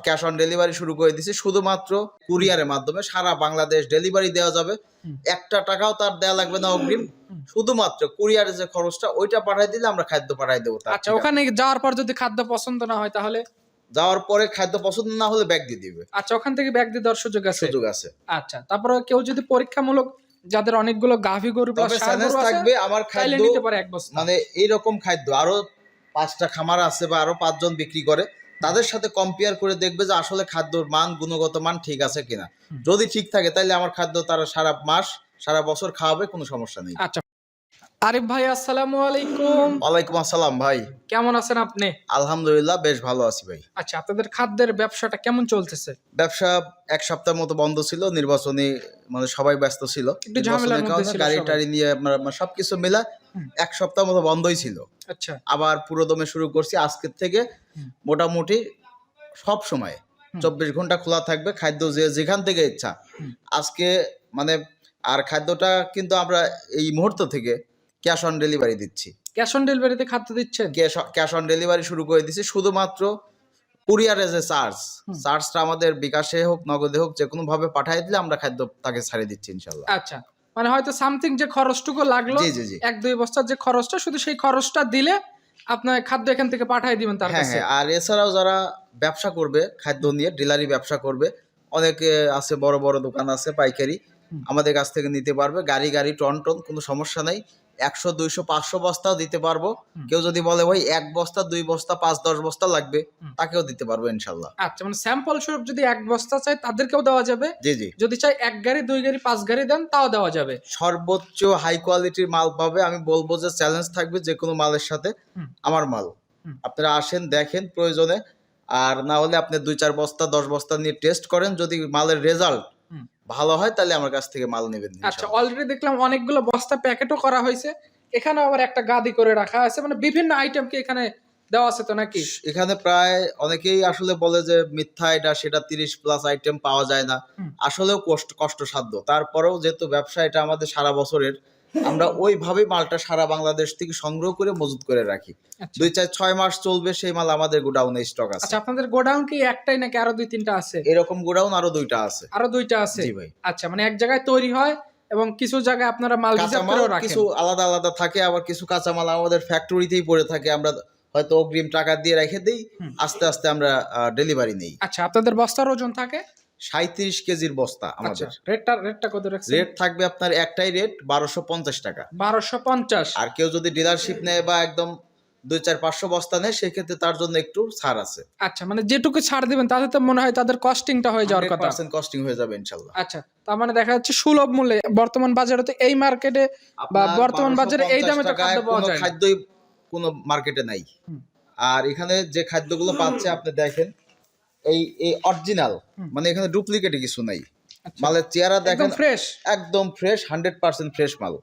Cash on delivery শুরু করে দিয়েছি, শুধুমাত্র কুরিয়ারের মাধ্যমে সারা বাংলাদেশ ডেলিভারি দেওয়া যাবে। একটা টাকাও তার দেওয়া লাগবে না অগ্রিম, শুধুমাত্র কুরিয়ারের যে খরচটা ওইটা পাঠিয়ে দিলে আমরা খাদ্য পাঠিয়ে দেবো। আচ্ছা, ওখানে যাওয়ার পর যদি খাদ্য পছন্দ না হয় তাহলে? যাওয়ার পরে খাদ্য পছন্দ না হলে ব্যাগ দিয়ে দিবে। আচ্ছা, ওখান থেকে ব্যাগ দিয়ে দেওয়ার সুযোগ আছে? সুযোগ আছে। আচ্ছা, তারপরে কেউ যদি পরীক্ষামূলক, যাদের অনেকগুলো গাভী গরু প্লাস ষাঁড় গরু আছে, থাকবে আমার খাদ্য নিতে পারে এক বস্তা। মানে এইরকম খাদ্য আরো 5টা খামার আছে বা আরো 5 জন বিক্রি করে, তাদের সাথে কম্পেয়ার করে দেখবে যে আসলে খাদ্যর মান, গুণগত মান ঠিক আছে কিনা। যদি ঠিক থাকে তাহলে আমার খাদ্য তারা সারা মাস সারা বছর খাওয়াবে, কোনো সমস্যা নেই। আচ্ছা, আরিফ ভাই আসসালামু আলাইকুম। ওয়ালাইকুম আসসালাম ভাই, কেমন আছেন আপনি? আলহামদুলিল্লাহ বেশ ভালো আছি ভাই। আচ্ছা, আপনাদের খাদ্যের ব্যবসাটা কেমন চলতেছে? ব্যবসা 1 সপ্তাহ মতো বন্ধ ছিল, নির্বাচনী মানে সবাই ব্যস্ত ছিল, একটু ঝামেলার মধ্যে ছিল গাড়ি সবাই। টাড়ি নিয়ে আপনার সবকিছু মিলা 1 সপ্তাহ মতো বন্ধই ছিল। আচ্ছা, আবার পুরোদমে শুরু করছি আজকের থেকে। মোটামুটি সব সময় 24 ঘন্টা খোলা থাকবে, খাদ্য যে যেখান থেকে ইচ্ছা আজকে মানে। আর খাদ্যটা কিন্তু আমরা এই মুহূর্ত থেকে ক্যাশ অন ডেলিভারি দিচ্ছি। ক্যাশ অন ডেলিভারিতে খাদ্য দিচ্ছেন? ক্যাশ অন ডেলিভারি শুরু করে দিচ্ছি, শুধুমাত্র কুরিয়ারে যে চার্জটা আমাদের বিকাশে হোক নগদে হোক যে কোনো ভাবে পাঠিয়ে দিলে আমরা খাদ্য তাকে ছাড়িয়ে দিচ্ছি ইনশাল্লাহ। আচ্ছা, মানে হয়তো সামথিং যে খরচটুকু লাগলো, জি জি জি, 1-2 বস্তার যে খরচটা, শুধু সেই খরচটা দিলে আপনার খাদ্য এখান থেকে পাঠিয়ে দিবেন তার হ্যাঁ কাছে। হ্যাঁ। আর এছাড়াও যারা ব্যবসা করবে খাদ্য নিয়ে, ডিলারি ব্যবসা করবে, অনেকে আছে, বড় বড় দোকান আছে পাইকারি, আমাদের কাছ থেকে নিতে পারবে। গাড়ি টন কোনো সমস্যা নাই, 100 200 500 বস্তাও দিতে পারবো। কেউ যদি বলে ভাই 1 বস্তা 2 বস্তা 5-10 বস্তা লাগবে, তাকেও দিতে পারবো ইনশাল্লাহ। আচ্ছা, মানে স্যাম্পল স্বরূপ যদি 1 বস্তা চাই তাদেরকেও দেওয়া যাবে? জি জি। যদি চাই 1 গাড়ি 2 গাড়ি 5 গাড়ি দেন তাও দেওয়া যাবে? সর্বোচ্চ হাই কোয়ালিটির মাল পাবে। আমি বলবো যে চ্যালেঞ্জ থাকবে যে কোনো মালের সাথে আমার মাল। আপনারা আসেন, দেখেন প্রয়োজনে, আর না হলে আপনি 2-4 বস্তা 10 বস্তা নিয়ে টেস্ট করেন, যদি মালের রেজাল্ট ভালো হয় তাহলে আমার কাছ থেকে মাল নেবেন। আচ্ছা, অলরেডি দেখলাম অনেকগুলো বস্তা প্যাকেটও করা হয়েছে, এখানে আবার একটা গাদি করে রাখা আছে, মানে বিভিন্ন আইটেম কি এখানে দেওয়া আছে তো নাকি? এখানে প্রায় অনেকেই আসলে বলে যে মিথ্যা, এটা সেটা 30+ আইটেম পাওয়া যায় না, আসলেও কষ্টসাধ্য। তারপরেও যেহেতু ব্যবসা এটা আমাদের সারা বছরের, আমরা ওইভাবেই মালটা সারা বাংলাদেশ থেকে সংগ্রহ করে মজুত করে রাখি। 2-4-6 মাস চলবে সেই মাল আমাদের গোডাউনে স্টক আছে। আচ্ছা, আপনাদের গোডাউন কি একটাই নাকি আরো 2-3টা আছে? এরকম গোডাউন আরো 2টা আছে। আরো 2টা আছে? জি ভাই। আচ্ছা, মানে এক জায়গায় তৈরি হয় এবং কিছু জায়গায় আপনারা মাল রিজার্ভ করেও রাখেন? কিছু আলাদা আলাদা থাকে, আবার কিছু কাঁচামাল আমাদের ফ্যাক্টরিতেই পড়ে থাকে, আমরা হয়তো অগ্রিম টাকা দিয়ে রেখে দেই, আস্তে আস্তে আমরা ডেলিভারি নেই। আচ্ছা, আপনাদের বস্তার ওজন থাকে? 37 কেজির বস্তা আমাদের। রেটটা কত রাখছেন? রেট থাকবে আপনার একটাই রেট 1250 টাকা। 1250? আর কেউ যদি ডিলারশিপ নেয় বা একদম 2-4-500 বস্তা নেয়, সেক্ষেত্রে তার জন্য একটু ছাড় আছে। আচ্ছা, মানে যেটুকু ছাড় দিবেন তাতে তো মনে হয় তাদের কস্টিংটা হয়ে যাওয়ার কথা। 100% কস্টিং হয়ে যাবে ইনশাআল্লাহ। আচ্ছা, তার মানে দেখা যাচ্ছে সুলভ মূল্যে বর্তমান বাজারে, তো এই মার্কেটে বা বর্তমান বাজারে এই দামে তো খাদ্য পাওয়া যায় না। খাদ্যই কোনো মার্কেটে নাই। আর এখানে যে খাদ্যগুলো পাচ্ছে আপনি দেখেন, এই অরিজিনাল, মানে এখানে ডুপ্লিকেটে কিছু নাই। মালের চেহারা দেখেন, একদম ফ্রেশ, 100% ফ্রেশ মাল।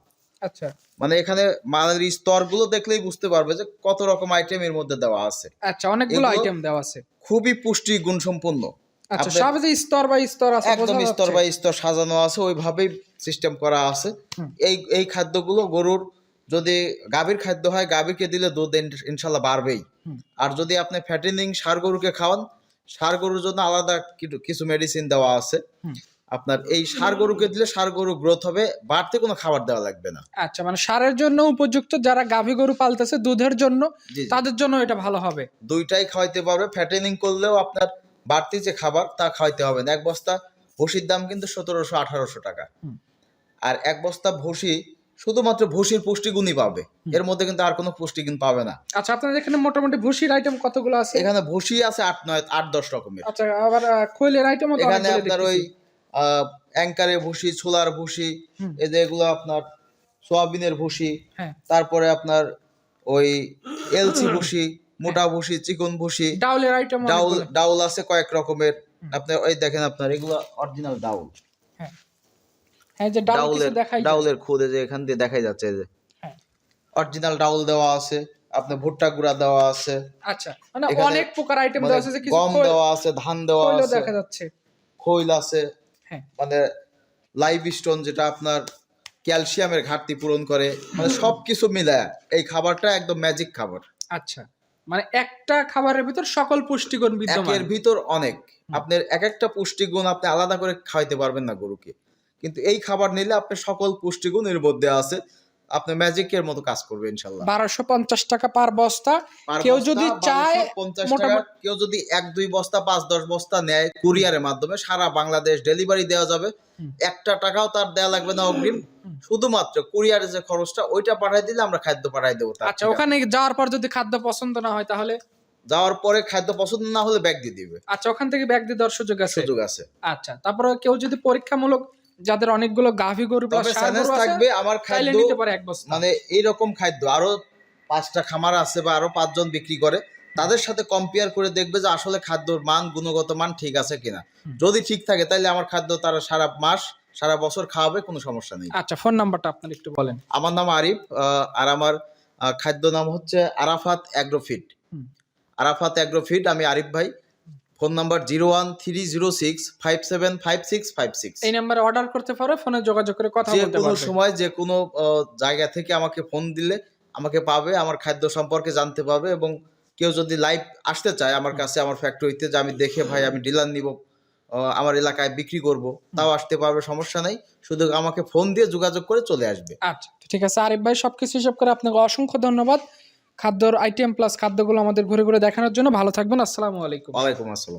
আচ্ছা, মানে এখানে মালের স্তরগুলো দেখলেই বুঝতে পারবে যে কত রকম আইটেম এর মধ্যে দেওয়া আছে। আচ্ছা, অনেকগুলো আইটেম দেওয়া আছে, খুবই পুষ্টি গুণ সম্পন্ন। আচ্ছা, সব যে স্তর বাই স্তর আছে, একদম স্তর বাই স্তর সাজানো আছে, ওইভাবেই সিস্টেম করা আছে। এই খাদ্যগুলো গরুর, যদি গাভীর খাদ্য হয়, গাভীকে দিলে দুধ ইনশাল্লাহ বাড়বেই। আর যদি আপনি ফ্যাটেনিং ষাঁড় গরুকে খাওয়ান, ষাঁড় গরুর জন্য আলাদা কিছু মেডিসিন দেওয়া আছে। আপনার এই ষাঁড় গরুকে দিলে ষাঁড় গরু গ্রোথ হবে, বাড়তে কোনো খাবার দেওয়া লাগবে না। আচ্ছা, মানে ষাঁড়ের জন্য উপযুক্ত, যারা গাভী গরু পালতেছে দুধের জন্য, তাদের জন্য এটা ভালো হবে। দুইটাই খাওয়াইতে পারবে। ফ্যাটেনিং করলেও আপনার বাড়তি যে খাবার তা খাওয়াইতে হবে না। 1 বস্তা ভুসির দাম কিন্তু 1700-1800 টাকা। আর 1 বস্তা ভুসি শুধুমাত্র ভুসির পুষ্টিগুণই পাবে, এর মধ্যে কিন্তু আর কোনো পুষ্টিগুণ পাবে না। আচ্ছা, আপনাদের এখানে মোটামুটি ভুসির আইটেম কতগুলো আছে? এখানে ভুসি আছে 8-10 রকমের। আচ্ছা, আবার খৈলের আইটেমও তো এখানে আপনার ওই অ্যাঙ্কারের ভুসি, ছোলার ভুসি, এই যে এগুলো আপনার সোয়াবিনের ভুসি, তারপরে আপনার ওই এলসি ভুসি, মোটা ভুসি, চিকন ভুসি, ডাউলের আইটেম, ডাউল আছে কয়েক রকমের। আপনার ওই দেখেন, আপনার এগুলো অরিজিনাল ডাউল। হ্যাঁ, যে ডাউলের খুদে যে এখান দিয়ে দেখাই যাচ্ছে, যে অরিজিনাল ডাউল দেওয়া আছে, আপনার ভুট্টা গুঁড়া দেওয়া আছে। আচ্ছা, মানে অনেক প্রকার আইটেম দেওয়া আছে, কিছু গম দেওয়া আছে, ধান দেওয়া আছে, দেখা যাচ্ছে খৈল আছে। মানে লাইভ স্টোন, যেটা আপনার ক্যালসিয়ামের ঘাটতি পূরণ করে, মানে সবকিছু মিলায় এই খাবারটা একদম ম্যাজিক খাবার। আচ্ছা, মানে একটা খাবারের ভিতর সকল পুষ্টিগুণ বিদ্যমান। একের ভিতর অনেক, আপনার এক একটা পুষ্টিগুণ আপনি আলাদা করে খাওয়াইতে পারবেন না গরুকে, কিন্তু এই খাবার নিলে আপনি সকল পুষ্টিগুণ এর মধ্যে আছে, আপনি ম্যাজিকের মতো কাজ করবে ইনশাল্লাহ। 1250 টাকা পার বস্তা। পার কেউ বস্তা যদি চায় 1250 টাকা, মোটামুটি কেউ যদি 1-2 বস্তা 5-10 বস্তা নেয় কুরিয়ারের মাধ্যমে সারা বাংলাদেশ ডেলিভারি দেওয়া যাবে। একটা টাকাও তার দেওয়া লাগবে না অগ্রিম, শুধুমাত্র কুরিয়ারের যে খরচটা ওইটা পাঠাই দিলে আমরা খাদ্য পাঠাই দেবো তার আচ্ছা, ঠিকানায়। ওখানে যাওয়ার পর যদি খাদ্য পছন্দ না হয় তাহলে? যাওয়ার পরে খাদ্য পছন্দ না হলে ব্যাগ দিয়ে দিবে, আচ্ছা, ওখান থেকে ব্যাগ দিয়ে দেওয়ার সুযোগ আছে? সুযোগ আছে। আচ্ছা, তারপরে কেউ যদি পরীক্ষামূলক, যাদের অনেকগুলো গাভী গরু প্লাস তবে ষাঁড় চ্যালেঞ্জ গরু আছে, থাকবে, আমার চাইলে খাদ্য নিতে পারে এক বস্তা। মানে এইরকম খাদ্য আরো 5টা খামার আছে বা আরো 5 জন বিক্রি করে, তাদের সাথে কম্পেয়ার করে দেখবে যে আসলে খাদ্যর মান, গুণগত মান ঠিক আছে কিনা। যদি ঠিক থাকে তাহলে আমার খাদ্য তারা সারা মাস সারা বছর খাওয়াবে, কোনো সমস্যা নেই। আচ্ছা, ফোন নাম্বারটা আপনার একটু বলেন। আমার নাম আরিফ, আর আমার খাদ্য নাম হচ্ছে আরাফাত অ্যাগ্রোফিট। আরাফাত অ্যাগ্রোফিট, আমি আরিফ ভাই। Phone number 01306575656। এই নাম্বারে অর্ডার করতে পারো, ফোনে যোগাযোগ করে কথা যে বলতে কোনো পারবে। সময় যে কোনো জায়গা থেকে আমাকে ফোন দিলে আমাকে পাবে, আমার খাদ্য সম্পর্কে জানতে পাবে। এবং কেউ যদি লাইভ আসতে চায় আমার কাছে, আমার ফ্যাক্টরিতে, যে আমি দেখে ভাই আমি ডিলার নিব, আমার এলাকায় বিক্রি করব, তাও আসতে পারবে, সমস্যা নাই। শুধু আমাকে ফোন দিয়ে যোগাযোগ করে চলে আসবে। আচ্ছা, ঠিক আছে আরিফ ভাই, সবকিছু হিসাব করে আপনাকে অসংখ্য ধন্যবাদ খাদ্যর আইটেম প্লাস খাদ্যগুলো আমাদের ঘুরে ঘুরে দেখানোর জন্য। ভালো থাকবেন, আসসালামু আলাইকুম। ওয়ালাইকুম আসসালাম।